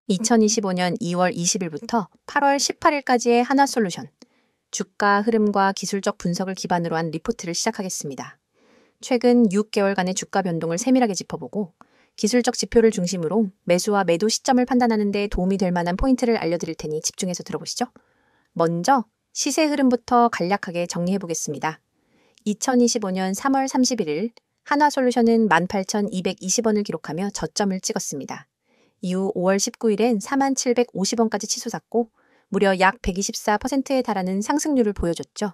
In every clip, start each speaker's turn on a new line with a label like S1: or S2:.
S1: 2025년 2월 20일부터 8월 18일까지의 하나솔루션, 주가 흐름과 기술적 분석을 기반으로 한 리포트를 시작하겠습니다. 최근 6개월간의 주가 변동을 세밀하게 짚어보고 기술적 지표를 중심으로 매수와 매도 시점을 판단하는 데 도움이 될 만한 포인트를 알려드릴 테니 집중해서 들어보시죠. 먼저 시세 흐름부터 간략하게 정리해보겠습니다. 2025년 3월 31일 한화솔루션은 18,220원을 기록하며 저점을 찍었습니다. 이후 5월 19일엔 4750원까지 치솟았고 무려 약 124%에 달하는 상승률을 보여줬죠.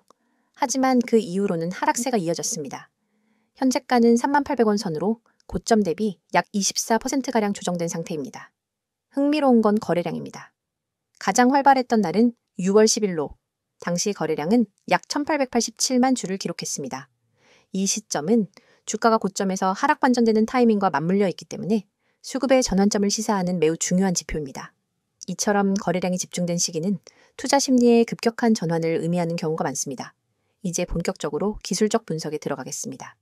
S1: 하지만 그 이후로는 하락세가 이어졌습니다. 현재가는 3800원 선으로 고점 대비 약 24%가량 조정된 상태입니다. 흥미로운 건 거래량입니다. 가장 활발했던 날은 6월 10일로 당시 거래량은 약 1887만 주를 기록했습니다. 이 시점은 주가가 고점에서 하락 반전되는 타이밍과 맞물려 있기 때문에 수급의 전환점을 시사하는 매우 중요한 지표입니다. 이처럼 거래량이 집중된 시기는 투자 심리의 급격한 전환을 의미하는 경우가 많습니다. 이제 본격적으로 기술적 분석에 들어가겠습니다.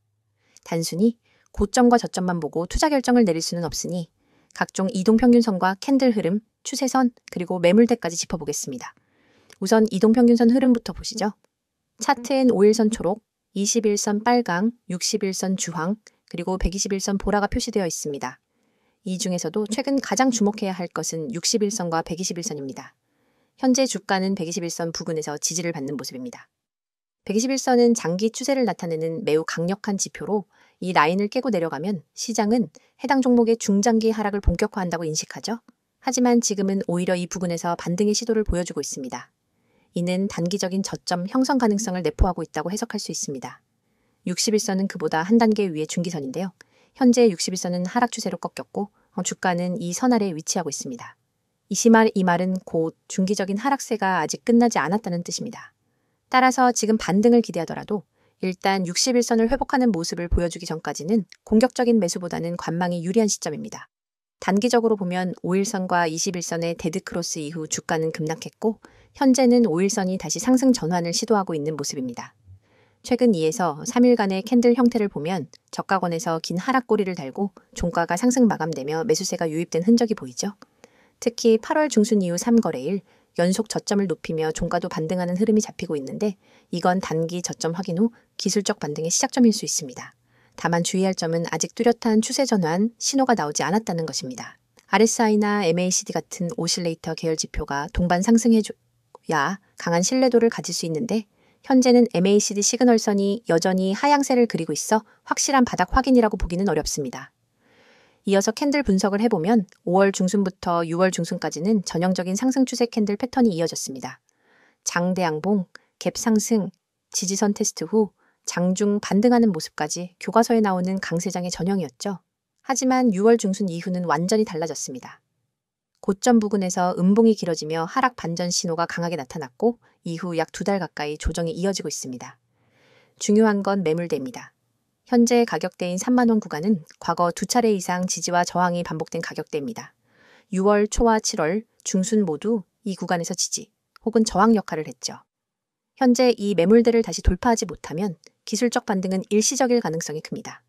S1: 단순히 고점과 저점만 보고 투자 결정을 내릴 수는 없으니 각종 이동평균선과 캔들 흐름, 추세선, 그리고 매물대까지 짚어보겠습니다. 우선 이동평균선 흐름부터 보시죠. 차트엔 5일선 초록, 21선 빨강, 61선 주황, 그리고 121선 보라가 표시되어 있습니다. 이 중에서도 최근 가장 주목해야 할 것은 61선과 121선입니다. 현재 주가는 121선 부근에서 지지를 받는 모습입니다. 121선은 장기 추세를 나타내는 매우 강력한 지표로 이 라인을 깨고 내려가면 시장은 해당 종목의 중장기 하락을 본격화한다고 인식하죠. 하지만 지금은 오히려 이 부근에서 반등의 시도를 보여주고 있습니다. 이는 단기적인 저점 형성 가능성을 내포하고 있다고 해석할 수 있습니다. 61선은 그보다 한 단계 위의 중기선인데요. 현재 61선은 하락 추세로 꺾였고 주가는 이 선 아래에 위치하고 있습니다. 이 말은 곧 중기적인 하락세가 아직 끝나지 않았다는 뜻입니다. 따라서 지금 반등을 기대하더라도 일단 61선을 회복하는 모습을 보여주기 전까지는 공격적인 매수보다는 관망이 유리한 시점입니다. 단기적으로 보면 5일선과 21선의 데드크로스 이후 주가는 급락했고 현재는 5일선이 다시 상승 전환을 시도하고 있는 모습입니다. 최근 2에서 3일간의 캔들 형태를 보면 저가권에서 긴 하락고리를 달고 종가가 상승 마감되며 매수세가 유입된 흔적이 보이죠. 특히 8월 중순 이후 3거래일 연속 저점을 높이며 종가도 반등하는 흐름이 잡히고 있는데 이건 단기 저점 확인 후 기술적 반등의 시작점일 수 있습니다. 다만 주의할 점은 아직 뚜렷한 추세 전환 신호가 나오지 않았다는 것입니다. RSI나 MACD 같은 오실레이터 계열 지표가 동반 상승해줘야 강한 신뢰도를 가질 수 있는데 현재는 MACD 시그널선이 여전히 하향세를 그리고 있어 확실한 바닥 확인이라고 보기는 어렵습니다. 이어서 캔들 분석을 해보면 5월 중순부터 6월 중순까지는 전형적인 상승 추세 캔들 패턴이 이어졌습니다. 장대양봉, 갭 상승, 지지선 테스트 후 장중 반등하는 모습까지 교과서에 나오는 강세장의 전형이었죠. 하지만 6월 중순 이후는 완전히 달라졌습니다. 고점 부근에서 음봉이 길어지며 하락 반전 신호가 강하게 나타났고 이후 약 2달 가까이 조정이 이어지고 있습니다. 중요한 건 매물대입니다. 현재 가격대인 3만원 구간은 과거 2차례 이상 지지와 저항이 반복된 가격대입니다. 6월 초와 7월 중순 모두 이 구간에서 지지 혹은 저항 역할을 했죠. 현재 이 매물대를 다시 돌파하지 못하면 기술적 반등은 일시적일 가능성이 큽니다.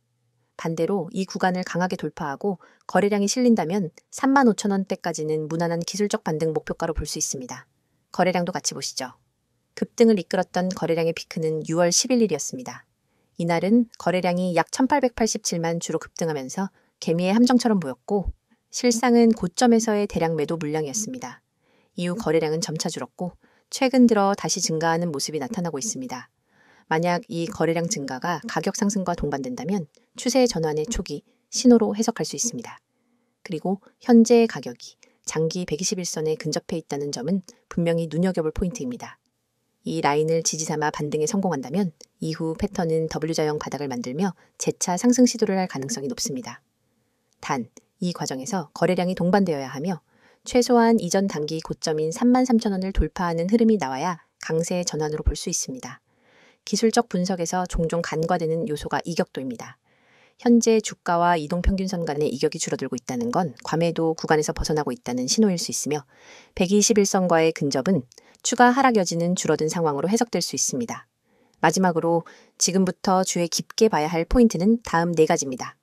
S1: 반대로 이 구간을 강하게 돌파하고 거래량이 실린다면 35,000원대까지는 무난한 기술적 반등 목표가로 볼 수 있습니다. 거래량도 같이 보시죠. 급등을 이끌었던 거래량의 피크는 6월 11일이었습니다. 이날은 거래량이 약 1887만 주로 급등하면서 개미의 함정처럼 보였고 실상은 고점에서의 대량 매도 물량이었습니다. 이후 거래량은 점차 줄었고 최근 들어 다시 증가하는 모습이 나타나고 있습니다. 만약 이 거래량 증가가 가격 상승과 동반된다면 추세 전환의 초기 신호로 해석할 수 있습니다. 그리고 현재의 가격이 장기 121선에 근접해 있다는 점은 분명히 눈여겨볼 포인트입니다. 이 라인을 지지 삼아 반등에 성공한다면 이후 패턴은 W자형 바닥을 만들며 재차 상승 시도를 할 가능성이 높습니다. 단, 이 과정에서 거래량이 동반되어야 하며 최소한 이전 단기 고점인 33,000원을 돌파하는 흐름이 나와야 강세 전환으로 볼 수 있습니다. 기술적 분석에서 종종 간과되는 요소가 이격도입니다. 현재 주가와 이동평균선 간의 이격이 줄어들고 있다는 건 과매도 구간에서 벗어나고 있다는 신호일 수 있으며 121선과의 근접은 추가 하락 여지는 줄어든 상황으로 해석될 수 있습니다. 마지막으로 지금부터 주의 깊게 봐야 할 포인트는 다음 4가지입니다.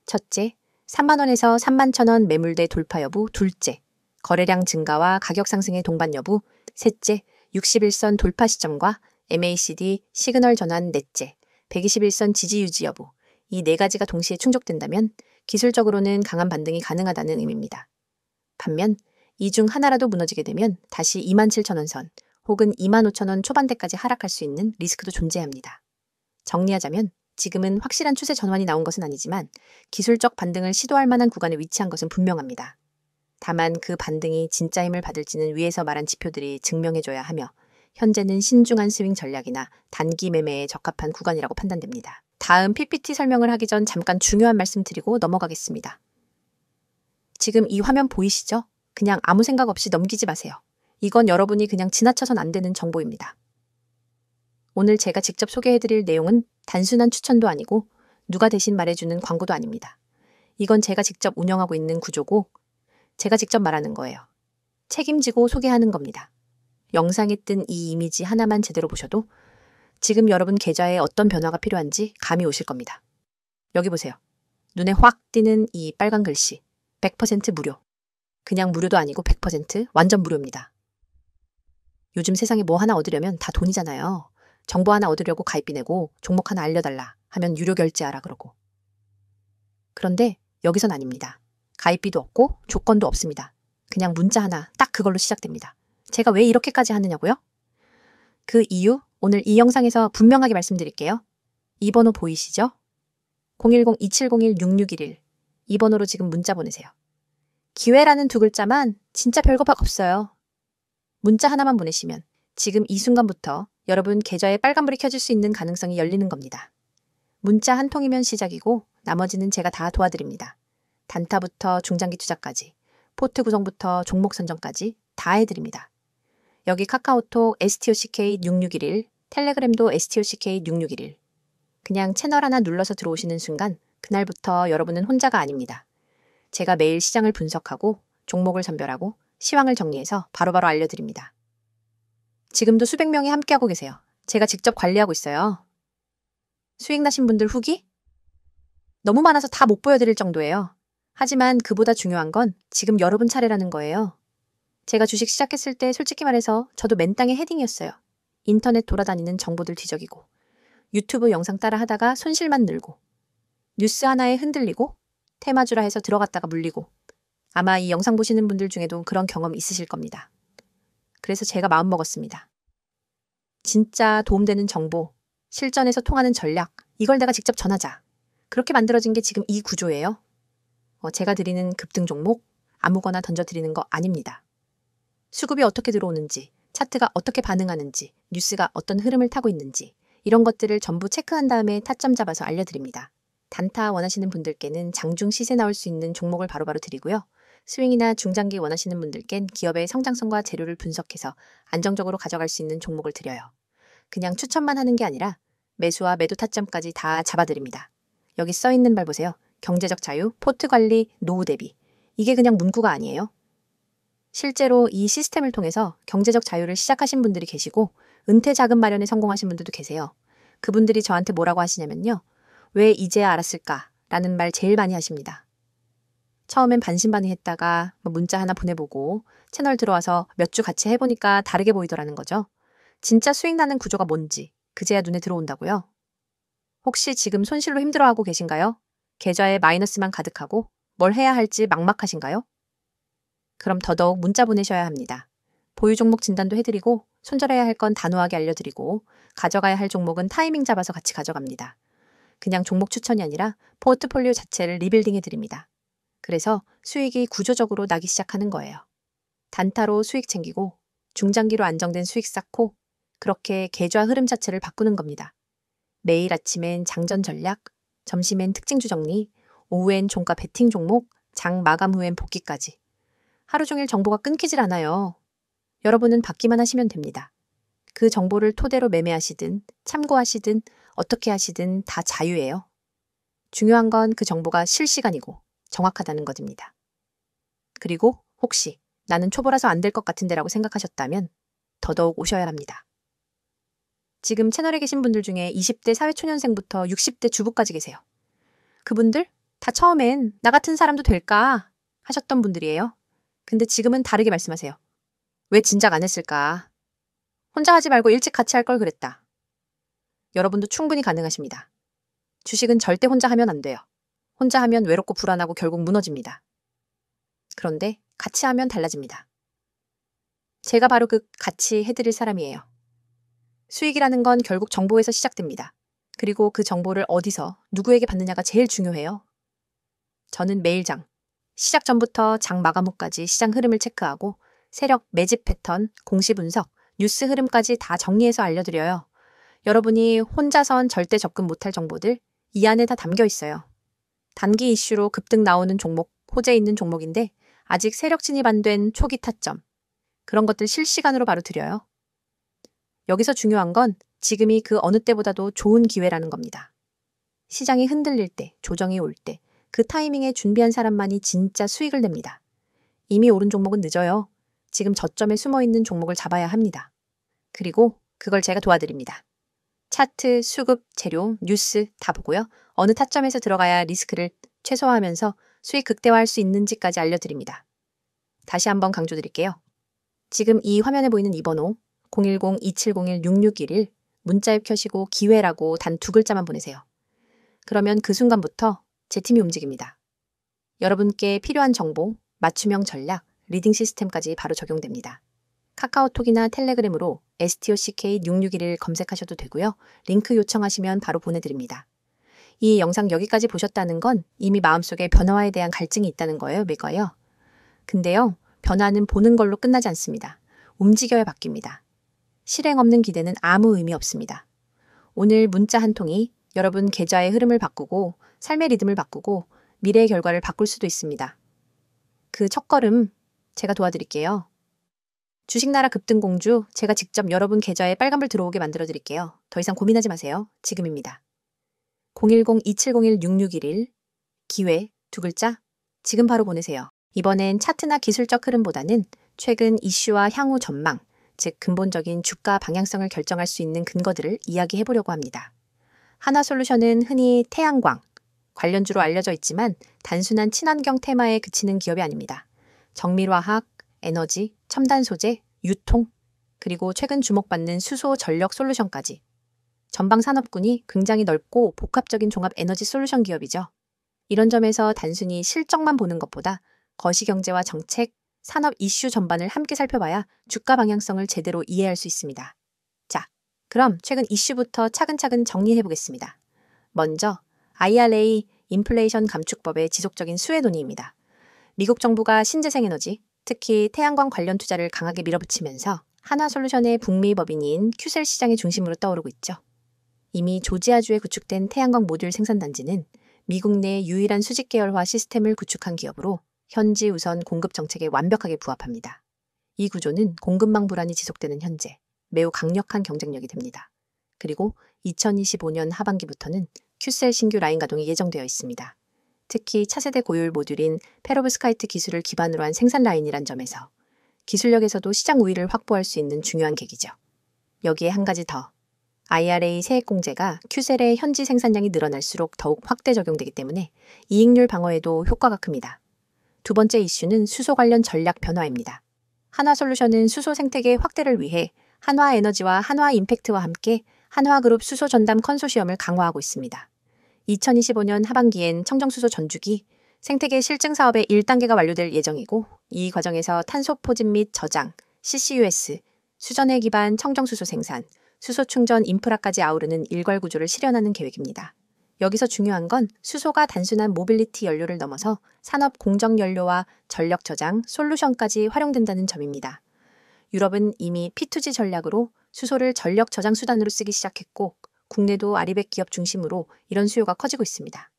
S1: 첫째, 3만원에서 31,000원 매물대 돌파 여부. 둘째, 거래량 증가와 가격 상승의 동반 여부, 셋째, 61선 돌파 시점과 MACD 시그널 전환 넷째, 121선 지지 유지 여부, 이 네 가지가 동시에 충족된다면 기술적으로는 강한 반등이 가능하다는 의미입니다. 반면 이 중 하나라도 무너지게 되면 다시 27,000원 선 혹은 25,000원 초반대까지 하락할 수 있는 리스크도 존재합니다. 정리하자면 지금은 확실한 추세 전환이 나온 것은 아니지만 기술적 반등을 시도할 만한 구간에 위치한 것은 분명합니다. 다만 그 반등이 진짜 힘을 받을지는 위에서 말한 지표들이 증명해줘야 하며 현재는 신중한 스윙 전략이나 단기 매매에 적합한 구간이라고 판단됩니다. 다음 PPT 설명을 하기 전 잠깐 중요한 말씀 드리고 넘어가겠습니다. 지금 이 화면 보이시죠? 그냥 아무 생각 없이 넘기지 마세요. 이건 여러분이 그냥 지나쳐선 안 되는 정보입니다. 오늘 제가 직접 소개해드릴 내용은 단순한 추천도 아니고 누가 대신 말해주는 광고도 아닙니다. 이건 제가 직접 운영하고 있는 구조고 제가 직접 말하는 거예요. 책임지고 소개하는 겁니다. 영상에 뜬 이 이미지 하나만 제대로 보셔도 지금 여러분 계좌에 어떤 변화가 필요한지 감이 오실 겁니다. 여기 보세요. 눈에 확 띄는 이 빨간 글씨 100% 무료. 그냥 무료도 아니고 100% 완전 무료입니다. 요즘 세상에 뭐 하나 얻으려면 다 돈이잖아요. 정보 하나 얻으려고 가입비 내고 종목 하나 알려달라 하면 유료 결제하라 그러고. 그런데 여기선 아닙니다. 가입비도 없고 조건도 없습니다. 그냥 문자 하나 딱 그걸로 시작됩니다. 제가 왜 이렇게까지 하느냐고요? 그 이유 오늘 이 영상에서 분명하게 말씀드릴게요. 이 번호 보이시죠? 010-2701-6611 이 번호로 지금 문자 보내세요. 기회라는 두 글자만 진짜 별거 없어요. 문자 하나만 보내시면 지금 이 순간부터 여러분 계좌에 빨간불이 켜질 수 있는 가능성이 열리는 겁니다. 문자 한 통이면 시작이고 나머지는 제가 다 도와드립니다. 단타부터 중장기 투자까지, 포트 구성부터 종목 선정까지 다 해드립니다. 여기 카카오톡 STOCK6611, 텔레그램도 STOCK6611. 그냥 채널 하나 눌러서 들어오시는 순간 그날부터 여러분은 혼자가 아닙니다. 제가 매일 시장을 분석하고 종목을 선별하고 시황을 정리해서 바로바로 알려드립니다. 지금도 수백 명이 함께하고 계세요. 제가 직접 관리하고 있어요. 수익 나신 분들 후기? 너무 많아서 다 못 보여드릴 정도예요. 하지만 그보다 중요한 건 지금 여러분 차례라는 거예요. 제가 주식 시작했을 때 솔직히 말해서 저도 맨땅에 헤딩이었어요. 인터넷 돌아다니는 정보들 뒤적이고 유튜브 영상 따라 하다가 손실만 늘고 뉴스 하나에 흔들리고 테마주라 해서 들어갔다가 물리고 아마 이 영상 보시는 분들 중에도 그런 경험 있으실 겁니다. 그래서 제가 마음먹었습니다. 진짜 도움되는 정보, 실전에서 통하는 전략, 이걸 내가 직접 전하자. 그렇게 만들어진 게 지금 이 구조예요. 제가 드리는 급등 종목 아무거나 던져드리는 거 아닙니다. 수급이 어떻게 들어오는지, 차트가 어떻게 반응하는지, 뉴스가 어떤 흐름을 타고 있는지 이런 것들을 전부 체크한 다음에 타점 잡아서 알려드립니다. 단타 원하시는 분들께는 장중 시세 나올 수 있는 종목을 바로바로 드리고요. 스윙이나 중장기 원하시는 분들께는 기업의 성장성과 재료를 분석해서 안정적으로 가져갈 수 있는 종목을 드려요. 그냥 추천만 하는 게 아니라 매수와 매도 타점까지 다 잡아드립니다. 여기 써있는 말 보세요. 경제적 자유, 포트 관리, 노후 대비. 이게 그냥 문구가 아니에요. 실제로 이 시스템을 통해서 경제적 자유를 시작하신 분들이 계시고 은퇴 자금 마련에 성공하신 분들도 계세요. 그분들이 저한테 뭐라고 하시냐면요. 왜 이제야 알았을까? 라는 말 제일 많이 하십니다. 처음엔 반신반의했다가 문자 하나 보내보고 채널 들어와서 몇 주 같이 해보니까 다르게 보이더라는 거죠. 진짜 수익 나는 구조가 뭔지 그제야 눈에 들어온다고요. 혹시 지금 손실로 힘들어하고 계신가요? 계좌에 마이너스만 가득하고 뭘 해야 할지 막막하신가요? 그럼 더더욱 문자 보내셔야 합니다. 보유 종목 진단도 해드리고 손절해야 할 건 단호하게 알려드리고 가져가야 할 종목은 타이밍 잡아서 같이 가져갑니다. 그냥 종목 추천이 아니라 포트폴리오 자체를 리빌딩 해드립니다. 그래서 수익이 구조적으로 나기 시작하는 거예요. 단타로 수익 챙기고 중장기로 안정된 수익 쌓고 그렇게 계좌 흐름 자체를 바꾸는 겁니다. 매일 아침엔 장전 전략, 점심엔 특징주 정리, 오후엔 종가 베팅 종목, 장 마감 후엔 복귀까지. 하루 종일 정보가 끊기질 않아요. 여러분은 받기만 하시면 됩니다. 그 정보를 토대로 매매하시든 참고하시든 어떻게 하시든 다 자유예요. 중요한 건 그 정보가 실시간이고 정확하다는 것입니다. 그리고 혹시 나는 초보라서 안 될 것 같은데 라고 생각하셨다면 더더욱 오셔야 합니다. 지금 채널에 계신 분들 중에 20대 사회초년생부터 60대 주부까지 계세요. 그분들 다 처음엔 나 같은 사람도 될까 하셨던 분들이에요. 근데 지금은 다르게 말씀하세요. 왜 진작 안 했을까? 혼자 하지 말고 일찍 같이 할 걸 그랬다. 여러분도 충분히 가능하십니다. 주식은 절대 혼자 하면 안 돼요. 혼자 하면 외롭고 불안하고 결국 무너집니다. 그런데 같이 하면 달라집니다. 제가 바로 그 같이 해드릴 사람이에요. 수익이라는 건 결국 정보에서 시작됩니다. 그리고 그 정보를 어디서 누구에게 받느냐가 제일 중요해요. 저는 매일 시작 전부터 장 마감 후까지 시장 흐름을 체크하고 세력, 매집 패턴, 공시 분석, 뉴스 흐름까지 다 정리해서 알려드려요. 여러분이 혼자선 절대 접근 못할 정보들 이 안에 다 담겨 있어요. 단기 이슈로 급등 나오는 종목, 호재 있는 종목인데 아직 세력 진입 안 된 초기 타점, 그런 것들 실시간으로 바로 드려요. 여기서 중요한 건 지금이 그 어느 때보다도 좋은 기회라는 겁니다. 시장이 흔들릴 때, 조정이 올 때, 그 타이밍에 준비한 사람만이 진짜 수익을 냅니다. 이미 오른 종목은 늦어요. 지금 저점에 숨어있는 종목을 잡아야 합니다. 그리고 그걸 제가 도와드립니다. 차트, 수급, 재료, 뉴스 다 보고요. 어느 타점에서 들어가야 리스크를 최소화하면서 수익 극대화할 수 있는지까지 알려드립니다. 다시 한번 강조드릴게요. 지금 이 화면에 보이는 이 번호 010-2701-6611 문자 앱 켜시고 기회라고 단 2글자만 보내세요. 그러면 그 순간부터 제 팀이 움직입니다. 여러분께 필요한 정보, 맞춤형 전략, 리딩 시스템까지 바로 적용됩니다. 카카오톡이나 텔레그램으로 STOCK6611 검색하셔도 되고요. 링크 요청하시면 바로 보내드립니다. 이 영상 여기까지 보셨다는 건 이미 마음속에 변화에 대한 갈증이 있다는 거예요, 매거요. 근데요, 변화는 보는 걸로 끝나지 않습니다. 움직여야 바뀝니다. 실행 없는 기대는 아무 의미 없습니다. 오늘 문자 한 통이 여러분 계좌의 흐름을 바꾸고 삶의 리듬을 바꾸고 미래의 결과를 바꿀 수도 있습니다. 그 첫걸음 제가 도와드릴게요. 주식나라 급등공주 제가 직접 여러분 계좌에 빨간불 들어오게 만들어드릴게요. 더 이상 고민하지 마세요. 지금입니다. 010-2701-6611 기회 2글자 지금 바로 보내세요. 이번엔 차트나 기술적 흐름보다는 최근 이슈와 향후 전망, 즉 근본적인 주가 방향성을 결정할 수 있는 근거들을 이야기해보려고 합니다. 하나솔루션은 흔히 태양광, 관련주로 알려져 있지만 단순한 친환경 테마에 그치는 기업이 아닙니다. 정밀화학, 에너지, 첨단 소재, 유통, 그리고 최근 주목받는 수소 전력 솔루션까지 전방 산업군이 굉장히 넓고 복합적인 종합 에너지 솔루션 기업이죠. 이런 점에서 단순히 실적만 보는 것보다 거시경제와 정책, 산업 이슈 전반을 함께 살펴봐야 주가 방향성을 제대로 이해할 수 있습니다. 자, 그럼 최근 이슈부터 차근차근 정리해보겠습니다. 먼저 IRA 인플레이션 감축법의 지속적인 수혜 논의입니다. 미국 정부가 신재생에너지, 특히 태양광 관련 투자를 강하게 밀어붙이면서 하나솔루션의 북미 법인인 큐셀 시장의 중심으로 떠오르고 있죠. 이미 조지아주에 구축된 태양광 모듈 생산단지는 미국 내 유일한 수직 계열화 시스템을 구축한 기업으로 현지 우선 공급 정책에 완벽하게 부합합니다. 이 구조는 공급망 불안이 지속되는 현재 매우 강력한 경쟁력이 됩니다. 그리고 2025년 하반기부터는 큐셀 신규 라인 가동이 예정되어 있습니다. 특히 차세대 고효율 모듈인 페로브스카이트 기술을 기반으로 한 생산 라인이란 점에서 기술력에서도 시장 우위를 확보할 수 있는 중요한 계기죠. 여기에 한 가지 더. IRA 세액 공제가 큐셀의 현지 생산량이 늘어날수록 더욱 확대 적용되기 때문에 이익률 방어에도 효과가 큽니다. 두 번째 이슈는 수소 관련 전략 변화입니다. 한화솔루션은 수소 생태계 확대를 위해 한화에너지와 한화임팩트와 함께 한화그룹 수소 전담 컨소시엄을 강화하고 있습니다. 2025년 하반기엔 청정수소 전주기, 생태계 실증 사업의 1단계가 완료될 예정이고 이 과정에서 탄소 포집 및 저장, CCUS, 수전해 기반 청정수소 생산, 수소 충전 인프라까지 아우르는 일괄 구조를 실현하는 계획입니다. 여기서 중요한 건 수소가 단순한 모빌리티 연료를 넘어서 산업 공정 연료와 전력 저장, 솔루션까지 활용된다는 점입니다. 유럽은 이미 P2G 전략으로 수소를 전력 저장 수단으로 쓰기 시작했고 국내도 아리백 기업 중심으로 이런 수요가 커지고 있습니다.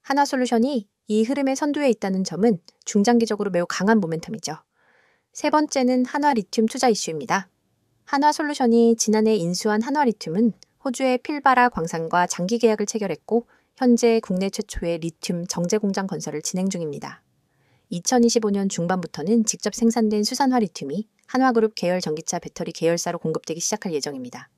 S1: 하나솔루션이 이 흐름의 선두에 있다는 점은 중장기적으로 매우 강한 모멘텀이죠. 세 번째는 한화리튬 투자 이슈입니다. 한화솔루션이 지난해 인수한 한화리튬은 호주의 필바라 광산과 장기 계약을 체결했고 현재 국내 최초의 리튬 정제 공장 건설을 진행 중입니다. 2025년 중반부터는 직접 생산된 수산화 리튬이 한화그룹 계열 전기차 배터리 계열사로 공급되기 시작할 예정입니다.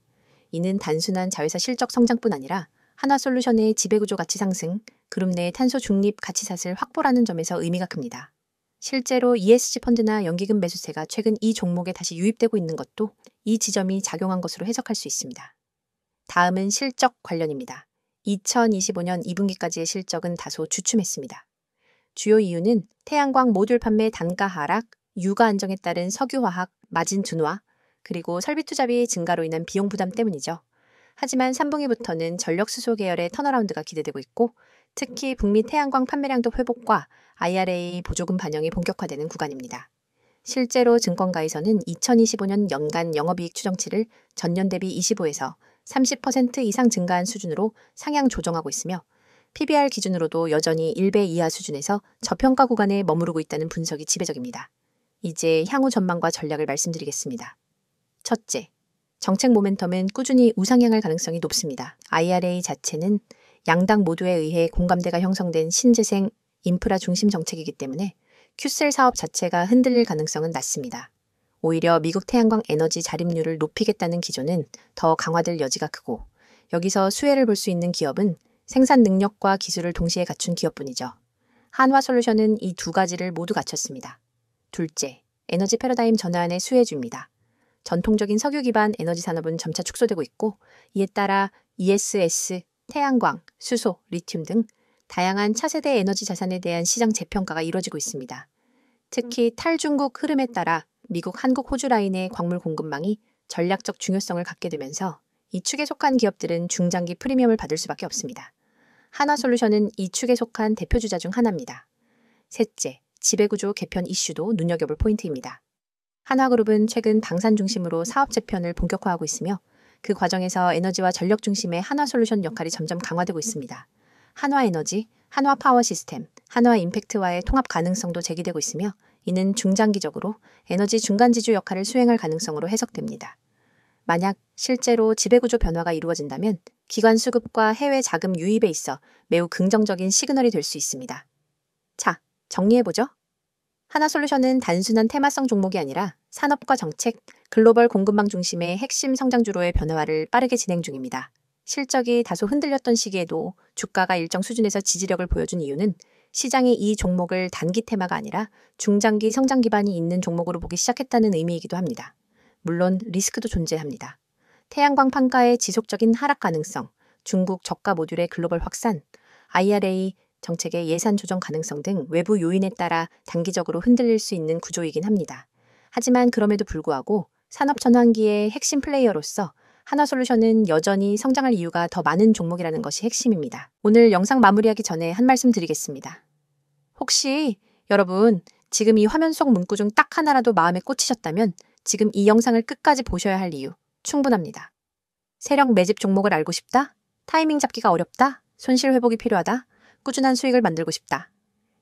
S1: 이는 단순한 자회사 실적 성장뿐 아니라 한화솔루션의 지배구조 가치 상승, 그룹 내 탄소 중립 가치사슬 확보라는 점에서 의미가 큽니다. 실제로 ESG 펀드나 연기금 매수세가 최근 이 종목에 다시 유입되고 있는 것도 이 지점이 작용한 것으로 해석할 수 있습니다. 다음은 실적 관련입니다. 2025년 2분기까지의 실적은 다소 주춤했습니다. 주요 이유는 태양광 모듈 판매 단가 하락, 유가 안정에 따른 석유화학 마진 둔화, 그리고 설비 투자비 증가로 인한 비용 부담 때문이죠. 하지만 3분기부터는 전력수소 계열의 턴어라운드가 기대되고 있고 특히 북미 태양광 판매량도 회복과 IRA 보조금 반영이 본격화되는 구간입니다. 실제로 증권가에서는 2025년 연간 영업이익 추정치를 전년 대비 25에서 30% 이상 증가한 수준으로 상향 조정하고 있으며 PBR 기준으로도 여전히 1배 이하 수준에서 저평가 구간에 머무르고 있다는 분석이 지배적입니다. 이제 향후 전망과 전략을 말씀드리겠습니다. 첫째, 정책 모멘텀은 꾸준히 우상향할 가능성이 높습니다. IRA 자체는 양당 모두에 의해 공감대가 형성된 신재생 인프라 중심 정책이기 때문에 큐셀 사업 자체가 흔들릴 가능성은 낮습니다. 오히려 미국 태양광 에너지 자립률을 높이겠다는 기조는 더 강화될 여지가 크고 여기서 수혜를 볼 수 있는 기업은 생산 능력과 기술을 동시에 갖춘 기업뿐이죠. 한화솔루션은 이 두 가지를 모두 갖췄습니다. 둘째, 에너지 패러다임 전환의 수혜주입니다. 전통적인 석유 기반 에너지 산업은 점차 축소되고 있고 이에 따라 ESS, 태양광, 수소, 리튬 등 다양한 차세대 에너지 자산에 대한 시장 재평가가 이루어지고 있습니다. 특히 탈중국 흐름에 따라 미국, 한국, 호주 라인의 광물 공급망이 전략적 중요성을 갖게 되면서 이 축에 속한 기업들은 중장기 프리미엄을 받을 수밖에 없습니다. 한화솔루션은 이 축에 속한 대표 주자 중 하나입니다. 셋째, 지배구조 개편 이슈도 눈여겨볼 포인트입니다. 한화그룹은 최근 방산 중심으로 사업 재편을 본격화하고 있으며 그 과정에서 에너지와 전력 중심의 한화솔루션 역할이 점점 강화되고 있습니다. 한화에너지, 한화파워시스템, 한화임팩트와의 통합 가능성도 제기되고 있으며 이는 중장기적으로 에너지 중간지주 역할을 수행할 가능성으로 해석됩니다. 만약 실제로 지배구조 변화가 이루어진다면 기관 수급과 해외 자금 유입에 있어 매우 긍정적인 시그널이 될 수 있습니다. 자, 정리해보죠. 한화솔루션은 단순한 테마성 종목이 아니라 산업과 정책, 글로벌 공급망 중심의 핵심 성장주로의 변화를 빠르게 진행 중입니다. 실적이 다소 흔들렸던 시기에도 주가가 일정 수준에서 지지력을 보여준 이유는 시장이 이 종목을 단기 테마가 아니라 중장기 성장 기반이 있는 종목으로 보기 시작했다는 의미이기도 합니다. 물론 리스크도 존재합니다. 태양광 판가의 지속적인 하락 가능성, 중국 저가 모듈의 글로벌 확산, IRA 정책의 예산 조정 가능성 등 외부 요인에 따라 단기적으로 흔들릴 수 있는 구조이긴 합니다. 하지만 그럼에도 불구하고 산업 전환기의 핵심 플레이어로서 한화솔루션은 여전히 성장할 이유가 더 많은 종목이라는 것이 핵심입니다. 오늘 영상 마무리하기 전에 한 말씀 드리겠습니다. 혹시 여러분 지금 이 화면 속 문구 중 딱 하나라도 마음에 꽂히셨다면 지금 이 영상을 끝까지 보셔야 할 이유 충분합니다. 세력 매집 종목을 알고 싶다? 타이밍 잡기가 어렵다? 손실 회복이 필요하다? 꾸준한 수익을 만들고 싶다.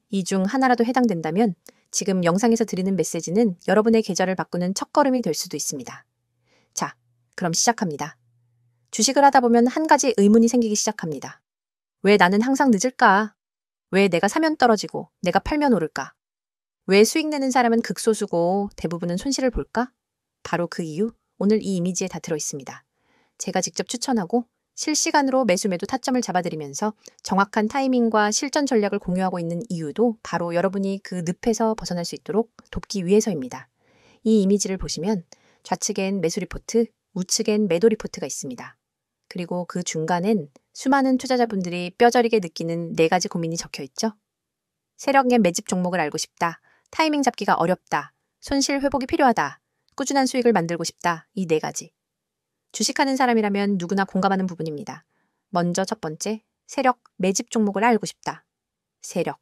S1: 이 중 하나라도 해당된다면 지금 영상에서 드리는 메시지는 여러분의 계좌를 바꾸는 첫걸음이 될 수도 있습니다. 자, 그럼 시작합니다. 주식을 하다 보면 한 가지 의문이 생기기 시작합니다. 왜 나는 항상 늦을까? 왜 내가 사면 떨어지고 내가 팔면 오를까? 왜 수익 내는 사람은 극소수고 대부분은 손실을 볼까? 바로 그 이유, 오늘 이 이미지에 다 들어있습니다. 제가 직접 추천하고 실시간으로 매수 매도 타점을 잡아드리면서 정확한 타이밍과 실전 전략을 공유하고 있는 이유도 바로 여러분이 그 늪에서 벗어날 수 있도록 돕기 위해서입니다. 이 이미지를 보시면 좌측엔 매수 리포트, 우측엔 매도 리포트가 있습니다. 그리고 그 중간엔 수많은 투자자분들이 뼈저리게 느끼는 4가지 고민이 적혀 있죠. 세력의 매집 종목을 알고 싶다. 타이밍 잡기가 어렵다. 손실 회복이 필요하다. 꾸준한 수익을 만들고 싶다. 이 4가지. 주식하는 사람이라면 누구나 공감하는 부분입니다. 먼저 첫 번째, 세력 매집 종목을 알고 싶다. 세력.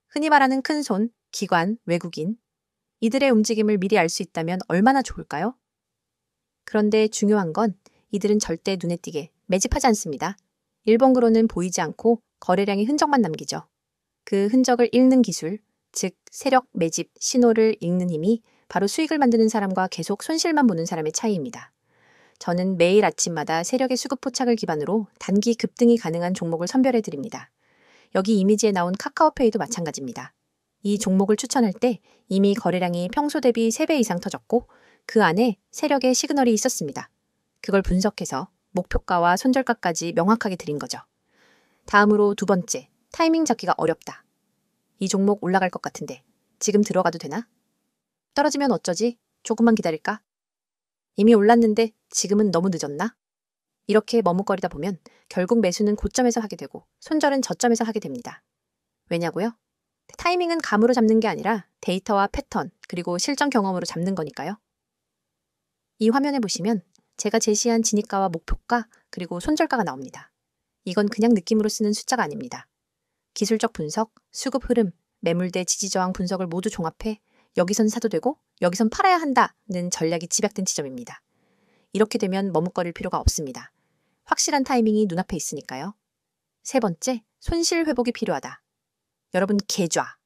S1: 흔히 말하는 큰손, 기관, 외국인. 이들의 움직임을 미리 알 수 있다면 얼마나 좋을까요? 그런데 중요한 건 이들은 절대 눈에 띄게 매집하지 않습니다. 일본으로는 보이지 않고 거래량의 흔적만 남기죠. 그 흔적을 읽는 기술, 즉 세력 매집 신호를 읽는 힘이 바로 수익을 만드는 사람과 계속 손실만 보는 사람의 차이입니다. 저는 매일 아침마다 세력의 수급 포착을 기반으로 단기 급등이 가능한 종목을 선별해 드립니다. 여기 이미지에 나온 카카오페이도 마찬가지입니다. 이 종목을 추천할 때 이미 거래량이 평소 대비 3배 이상 터졌고 그 안에 세력의 시그널이 있었습니다. 그걸 분석해서 목표가와 손절가까지 명확하게 드린 거죠. 다음으로 두 번째, 타이밍 잡기가 어렵다. 이 종목 올라갈 것 같은데 지금 들어가도 되나? 떨어지면 어쩌지? 조금만 기다릴까? 이미 올랐는데 지금은 너무 늦었나? 이렇게 머뭇거리다 보면 결국 매수는 고점에서 하게 되고 손절은 저점에서 하게 됩니다. 왜냐고요? 타이밍은 감으로 잡는 게 아니라 데이터와 패턴 그리고 실전 경험으로 잡는 거니까요. 이 화면에 보시면 제가 제시한 진입가와 목표가 그리고 손절가가 나옵니다. 이건 그냥 느낌으로 쓰는 숫자가 아닙니다. 기술적 분석, 수급 흐름, 매물대 지지저항 분석을 모두 종합해 여기선 사도 되고 여기선 팔아야 한다는 전략이 집약된 지점입니다. 이렇게 되면 머뭇거릴 필요가 없습니다. 확실한 타이밍이 눈앞에 있으니까요. 세 번째, 손실 회복이 필요하다. 여러분 계좌.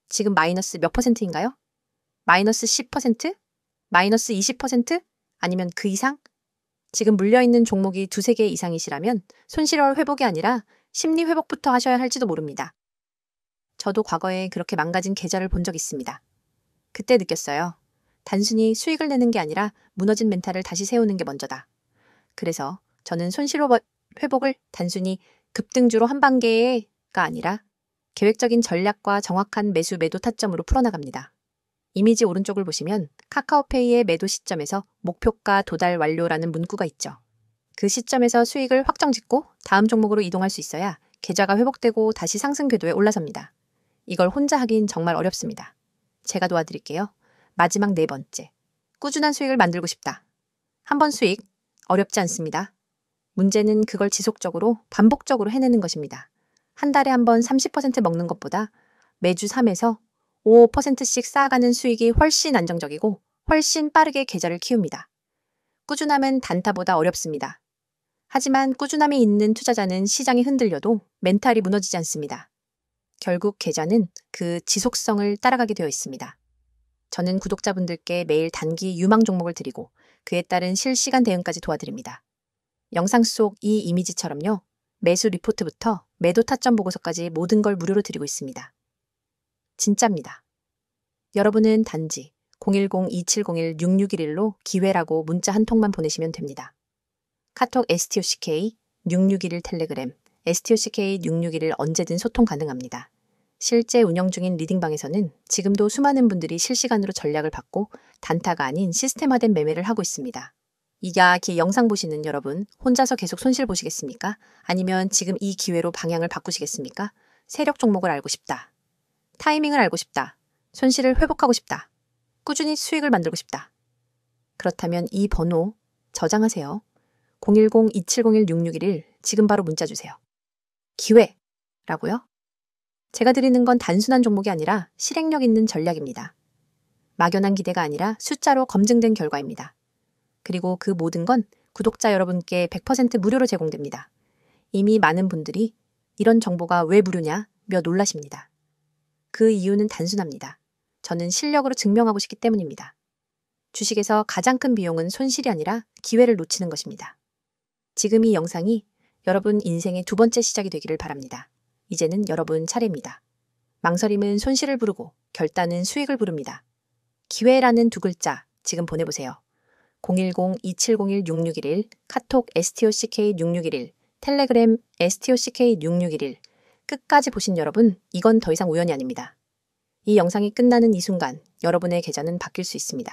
S1: 지금 마이너스 몇 %인가요? 마이너스 10%? 마이너스 20%? 아니면 그 이상? 지금 물려있는 종목이 두세 개 이상이시라면 손실월 회복이 아니라 심리 회복부터 하셔야 할지도 모릅니다. 저도 과거에 그렇게 망가진 계좌를 본 적 있습니다. 그때 느꼈어요. 단순히 수익을 내는 게 아니라 무너진 멘탈을 다시 세우는 게 먼저다. 그래서 저는 손실 회복을 단순히 급등주로 한 단계가 아니라 계획적인 전략과 정확한 매수 매도 타점으로 풀어나갑니다. 이미지 오른쪽을 보시면 카카오페이의 매도 시점에서 목표가 도달 완료라는 문구가 있죠. 그 시점에서 수익을 확정짓고 다음 종목으로 이동할 수 있어야 계좌가 회복되고 다시 상승 궤도에 올라섭니다. 이걸 혼자 하긴 정말 어렵습니다. 제가 도와드릴게요. 마지막 네 번째. 꾸준한 수익을 만들고 싶다. 한 번 수익, 어렵지 않습니다. 문제는 그걸 지속적으로, 반복적으로 해내는 것입니다. 한 달에 한 번 30% 먹는 것보다 매주 3에서 5%씩 쌓아가는 수익이 훨씬 안정적이고 훨씬 빠르게 계좌를 키웁니다. 꾸준함은 단타보다 어렵습니다. 하지만 꾸준함이 있는 투자자는 시장이 흔들려도 멘탈이 무너지지 않습니다. 결국 계좌는 그 지속성을 따라가게 되어 있습니다. 저는 구독자분들께 매일 단기 유망 종목을 드리고 그에 따른 실시간 대응까지 도와드립니다. 영상 속 이 이미지처럼요. 매수 리포트부터 매도 타점 보고서까지 모든 걸 무료로 드리고 있습니다. 진짜입니다. 여러분은 단지 010-2701-6611로 기회라고 문자 한 통만 보내시면 됩니다. 카톡 STOCK 6611 텔레그램 STOCK 6611 언제든 소통 가능합니다. 실제 운영 중인 리딩방에서는 지금도 수많은 분들이 실시간으로 전략을 받고 단타가 아닌 시스템화된 매매를 하고 있습니다. 이 영상 보시는 여러분, 혼자서 계속 손실 보시겠습니까? 아니면 지금 이 기회로 방향을 바꾸시겠습니까? 세력 종목을 알고 싶다. 타이밍을 알고 싶다. 손실을 회복하고 싶다. 꾸준히 수익을 만들고 싶다. 그렇다면 이 번호 저장하세요. 010-2701-6611 지금 바로 문자 주세요. 기회라고요? 제가 드리는 건 단순한 종목이 아니라 실행력 있는 전략입니다. 막연한 기대가 아니라 숫자로 검증된 결과입니다. 그리고 그 모든 건 구독자 여러분께 100% 무료로 제공됩니다. 이미 많은 분들이 이런 정보가 왜 무료냐 며 놀라십니다. 그 이유는 단순합니다. 저는 실력으로 증명하고 싶기 때문입니다. 주식에서 가장 큰 비용은 손실이 아니라 기회를 놓치는 것입니다. 지금 이 영상이 여러분 인생의 두 번째 시작이 되기를 바랍니다. 이제는 여러분 차례입니다. 망설임은 손실을 부르고 결단은 수익을 부릅니다. 기회라는 두 글자 지금 보내보세요. 010-2701-6611 카톡 STOCK6611 텔레그램 STOCK6611 끝까지 보신 여러분, 이건 더 이상 우연이 아닙니다. 이 영상이 끝나는 이 순간 여러분의 계좌는 바뀔 수 있습니다.